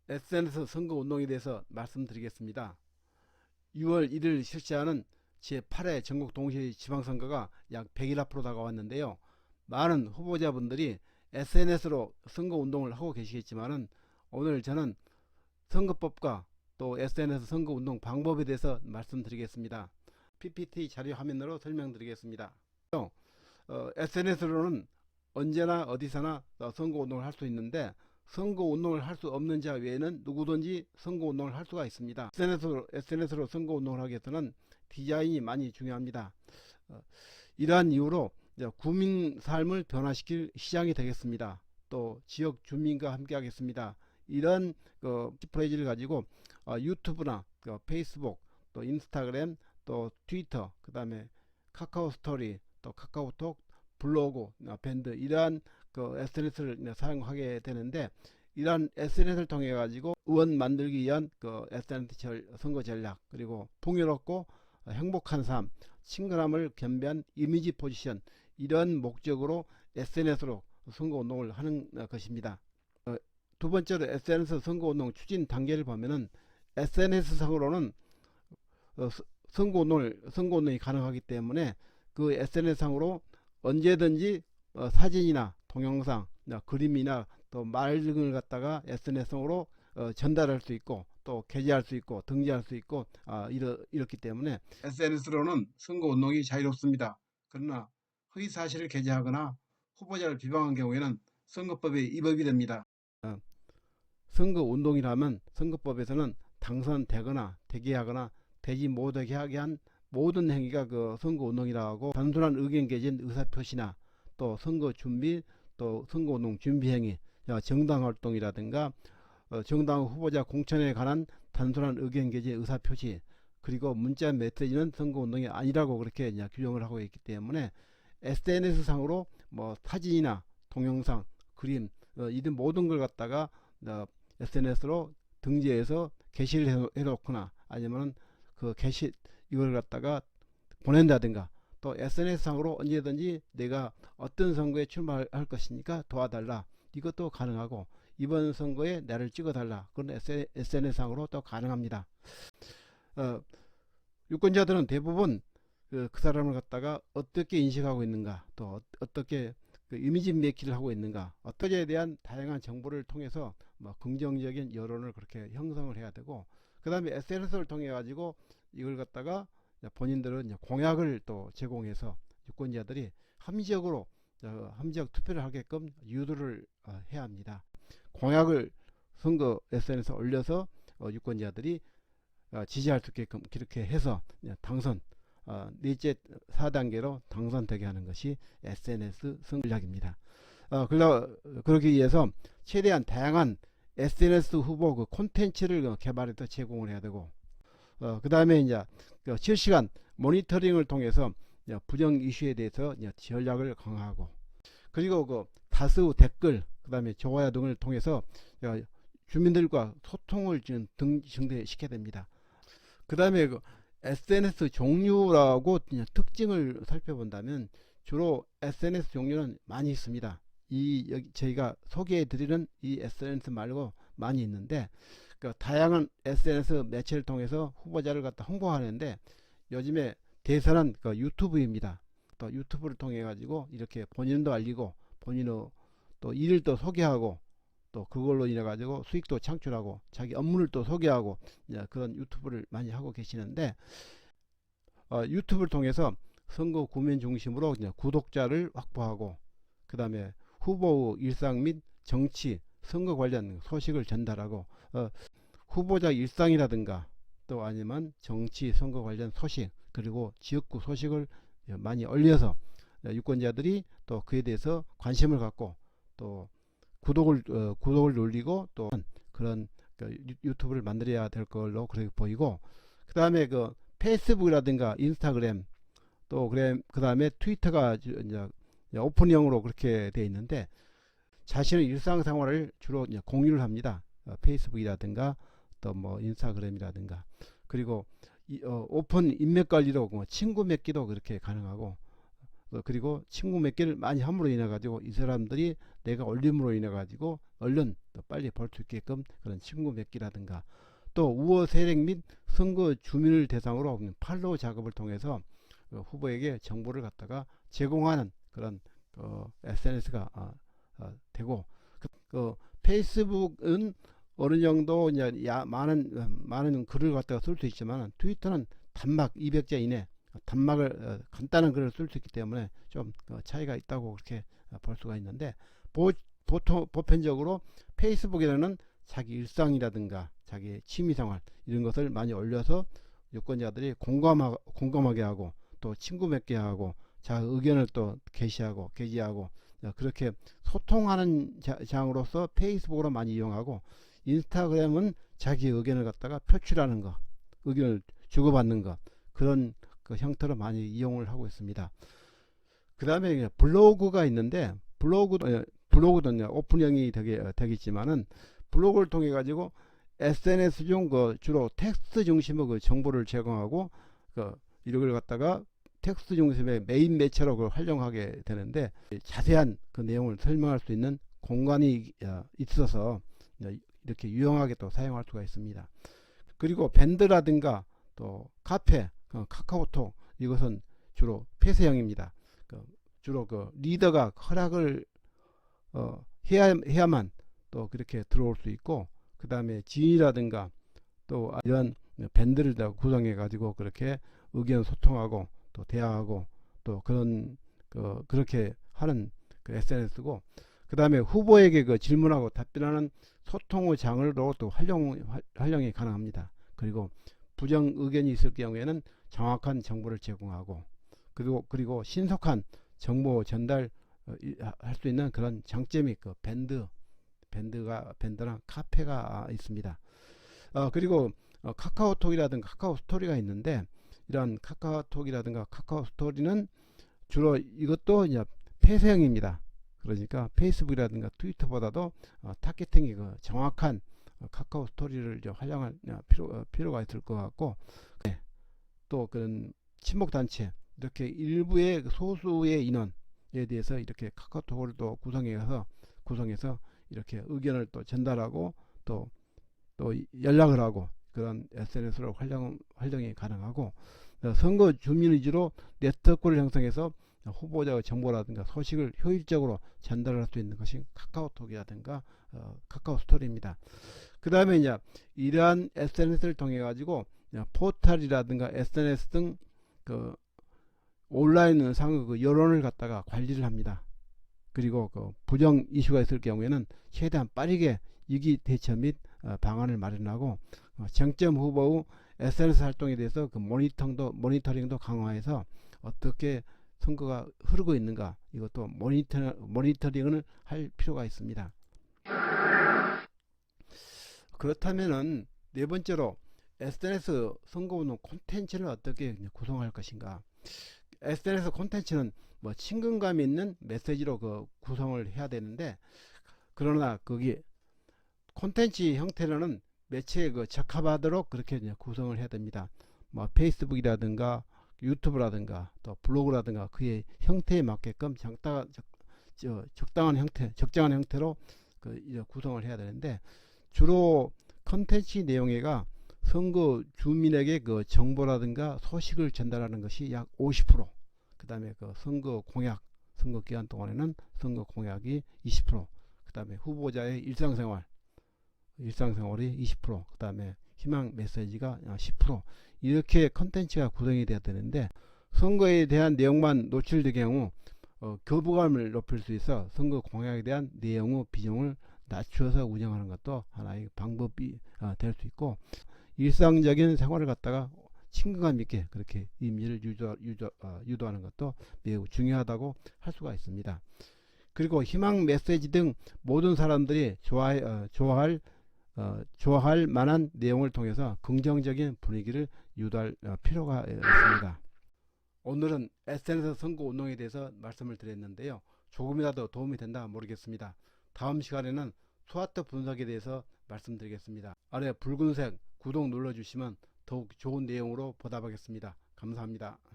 SNS 선거운동에 대해서 말씀드리겠습니다. 6월 1일 실시하는 제8회 전국 동시 지방선거가 약 100일 앞으로 다가왔는데요. 많은 후보자분들이 SNS로 선거운동을 하고 계시겠지만은 오늘 저는 선거법과 또 SNS 선거운동 방법에 대해서 말씀드리겠습니다. PPT 자료 화면으로 설명드리겠습니다. SNS로는 언제나 어디서나 선거운동을 할 수 있는데 선거운동을 할 수 없는 자 외에는 누구든지 선거운동을 할 수가 있습니다. SNS로 선거운동을 하기 위해서는 디자인이 많이 중요합니다. 이러한 이유로 국민 삶을 변화시킬 시장이 되겠습니다. 또 지역 주민과 함께 하겠습니다. 이런 프레이즈를 가지고 유튜브나 페이스북, 또 인스타그램, 또 트위터, 그 다음에 카카오 스토리, 또 카카오톡, 블로그, 밴드 이러한 SNS를 사용하게 되는데, 이러한 SNS를 통해 가지고 의원 만들기 위한 SNS 선거 전략, 그리고 풍요롭고 행복한 삶, 친근함을 겸비한 이미지 포지션, 이런 목적으로 SNS로 선거운동을 하는 것입니다. 두 번째로 SNS 선거운동 추진 단계를 보면은 SNS 상으로는 선거운동이 가능하기 때문에 그 SNS 상으로 언제든지 사진이나 동영상, 그림이나 또 말 등을 갖다가 SNS상으로 전달할 수 있고 또 게재할 수 있고 등재할 수 있고 이렇기 때문에 SNS로는 선거운동이 자유롭습니다. 그러나 허위사실을 게재하거나 후보자를 비방한 경우에는 선거법에 위법이 됩니다. 선거운동이라면 선거법에서는 당선되거나 되게 하거나 되지 못하게 하게 한 모든 행위가 선거운동이라고 하고, 단순한 의견 개진 의사표시나 또 선거 준비, 또 선거운동 준비 행위, 정당 활동이라든가 정당 후보자 공천에 관한 단순한 의견 개진 의사표시, 그리고 문자 메시지는 선거운동이 아니라고 그렇게 규정을 하고 있기 때문에 SNS 상으로 사진이나 동영상, 그림 이런 모든 걸 갖다가 SNS로 등재해서 게시를 해놓거나 아니면 게시 이걸 갖다가 보낸다든가, 또 SNS 상으로 언제든지 내가 어떤 선거에 출마할 것이니까 도와달라, 이것도 가능하고, 이번 선거에 나를 찍어달라, 그런 SNS 상으로 또 가능합니다. 유권자들은 대부분 그 사람을 갖다가 어떻게 인식하고 있는가, 또 어떻게 이미지 메이킹을 하고 있는가, 어떠제에 대한 다양한 정보를 통해서 긍정적인 여론을 그렇게 형성을 해야 되고, 그 다음에 SNS를 통해 가지고 이걸 갖다가 본인들은 공약을 또 제공해서 유권자들이 합리적 투표를 하게끔 유도를 해야 합니다. 공약을 선거 SNS에 올려서 유권자들이 지지할 수 있게끔 그렇게 해서 당선, 넷째 4단계로 당선되게 하는 것이 SNS 전략입니다. 그러기 위해서 최대한 다양한 SNS 후보 콘텐츠를 개발해서 제공을 해야 되고, 그 다음에 이제 실시간 모니터링을 통해서 부정 이슈에 대해서 전략을 강화하고, 그리고 다수 댓글, 그 다음에 좋아요 등을 통해서 주민들과 소통을 증대시켜야 됩니다. 그 다음에 SNS 종류라고 특징을 살펴본다면 주로 SNS 종류는 많이 있습니다. 여기 저희가 소개해 드리는 이 SNS 말고 많이 있는데, 다양한 SNS 매체를 통해서 후보자를 갖다 홍보하는데, 요즘에 대세는 유튜브입니다. 또 유튜브를 통해 가지고 이렇게 본인도 알리고 본인의 또 일을 또 소개하고, 또 그걸로 인해 가지고 수익도 창출하고 자기 업무를 또 소개하고 그런 유튜브를 많이 하고 계시는데, 유튜브를 통해서 선거 구면 중심으로 구독자를 확보하고, 그 다음에 후보의 일상 및 정치 선거 관련 소식을 전달하고, 후보자 일상이라든가 또 아니면 정치 선거 관련 소식, 그리고 지역구 소식을 많이 올려서 유권자들이 또 그에 대해서 관심을 갖고 또 구독을 눌리고, 또 그런 유튜브를 만들어야 될 걸로 그렇게 보이고, 그 다음에 페이스북이라든가 인스타그램, 또 그 다음에 트위터가 이제 오픈형으로 그렇게 되어 있는데, 자신의 일상생활을 주로 공유를 합니다. 페이스북이라든가 또 인스타그램이라든가, 그리고 오픈 인맥 관리도 친구 맺기도 그렇게 가능하고, 그리고 친구 몇 개를 많이 함으로 인해 가지고 이 사람들이 내가 올림으로 인해 가지고 얼른 또 빨리 볼 수 있게끔 그런 친구 맺기라든가, 또 우호 세력 및 선거 주민을 대상으로 팔로우 작업을 통해서 후보에게 정보를 갖다가 제공하는 그런 SNS가 되고, 페이스북은 어느 정도 이제 많은 글을 갖다가 쓸 수 있지만, 트위터는 단막 200자 이내 단막을 간단한 글을 쓸 수 있기 때문에 좀 차이가 있다고 그렇게 볼 수가 있는데, 보편적으로 페이스북에는 자기 일상이라든가 자기 취미생활 이런 것을 많이 올려서 유권자들이 공감하게 하고, 또 친구 맺게 하고, 자기 의견을 또 게시하고 그렇게 소통하는 장으로서 페이스북으로 많이 이용하고, 인스타그램은 자기 의견을 갖다가 표출하는 거, 의견을 주고받는 거, 그런 그 형태로 많이 이용을 하고 있습니다. 그 다음에 블로그가 있는데, 블로그도 오픈형이 되겠지만은, 블로그를 통해 가지고 SNS 중 주로 텍스트 중심의 정보를 제공하고, 이걸 갖다가 텍스트 중심의 메인 매체로 활용하게 되는데, 자세한 그 내용을 설명할 수 있는 공간이 있어서 이렇게 유용하게 또 사용할 수가 있습니다. 그리고 밴드라든가 또 카페, 카카오톡, 이것은 주로 폐쇄형입니다. 주로 리더가 허락을 해야만 또 그렇게 들어올 수 있고, 그 다음에 지인이라든가 또 이런 밴드를 다 구성해 가지고 그렇게 의견 소통하고 또 대화하고 또 그렇게 하는 SNS고, 그 다음에 후보에게 질문하고 답변하는 소통의 장으로 또 활용이 가능합니다. 그리고 부정 의견이 있을 경우에는 정확한 정보를 제공하고, 그리고 신속한 정보 전달 할 수 있는 그런 장점이 밴드랑 카페가 있습니다. 그리고 카카오톡이라든가 카카오 스토리가 있는데, 이런 카카오톡이라든가 카카오 스토리는 주로 이것도 이제 폐쇄형입니다. 그러니까 페이스북이라든가 트위터보다도 타겟팅이 정확한 카카오 스토리를 활용할 필요가 있을 것 같고, 또 그런 친목 단체, 이렇게 일부의 소수의 인원에 대해서 이렇게 카카오톡을 또 구성해서 이렇게 의견을 또 전달하고 또 연락을 하고, 그런 SNS로 활용이 가능하고, 선거 주민 위주로 네트워크를 형성해서 후보자의 정보라든가 소식을 효율적으로 전달할 수 있는 것이 카카오톡이라든가 카카오 스토리입니다. 그 다음에 이제 이러한 SNS를 통해 가지고 포털이라든가 SNS 등 온라인 상의 여론을 갖다가 관리를 합니다. 그리고 부정 이슈가 있을 경우에는 최대한 빠르게 위기 대처 및 방안을 마련하고, 정점 후보의 SNS 활동에 대해서 모니터링도 강화해서 어떻게 선거가 흐르고 있는가, 이것도 모니터링을 할 필요가 있습니다. 그렇다면은 네 번째로 SNS 선거운동 콘텐츠를 어떻게 구성할 것인가. SNS 콘텐츠는 친근감 있는 메시지로 구성을 해야 되는데, 그러나 거기 콘텐츠 형태로는 매체에 적합하도록 그렇게 구성을 해야 됩니다. 페이스북이라든가 유튜브라든가 또 블로그라든가 그의 형태에 맞게끔 적정한 형태로 구성을 해야 되는데, 주로 콘텐츠 내용에가 선거 주민에게 정보라든가 소식을 전달하는 것이 약 50%, 그 다음에 선거 기간 동안에는 선거 공약이 20%, 그 다음에 후보자의 일상생활이 20%, 그 다음에 희망 메시지가 10%, 이렇게 컨텐츠가 구성이 되어야 되는데, 선거에 대한 내용만 노출될 경우 거부감을 높일 수 있어 선거 공약에 대한 내용의 비중을 낮추어서 운영하는 것도 하나의 방법이 될 수 있고, 일상적인 생활을 갖다가 친근감 있게 그렇게 이미지를 유도하는 것도 매우 중요하다고 할 수가 있습니다. 그리고 희망 메시지 등 모든 사람들이 좋아할 만한 내용을 통해서 긍정적인 분위기를 유도할 필요가 있습니다. 오늘은 SNS 선거 운동에 대해서 말씀을 드렸는데요. 조금이라도 도움이 된다 모르겠습니다. 다음 시간에는 스와트 분석에 대해서 말씀드리겠습니다. 아래 붉은색 구독 눌러주시면 더욱 좋은 내용으로 보답하겠습니다. 감사합니다.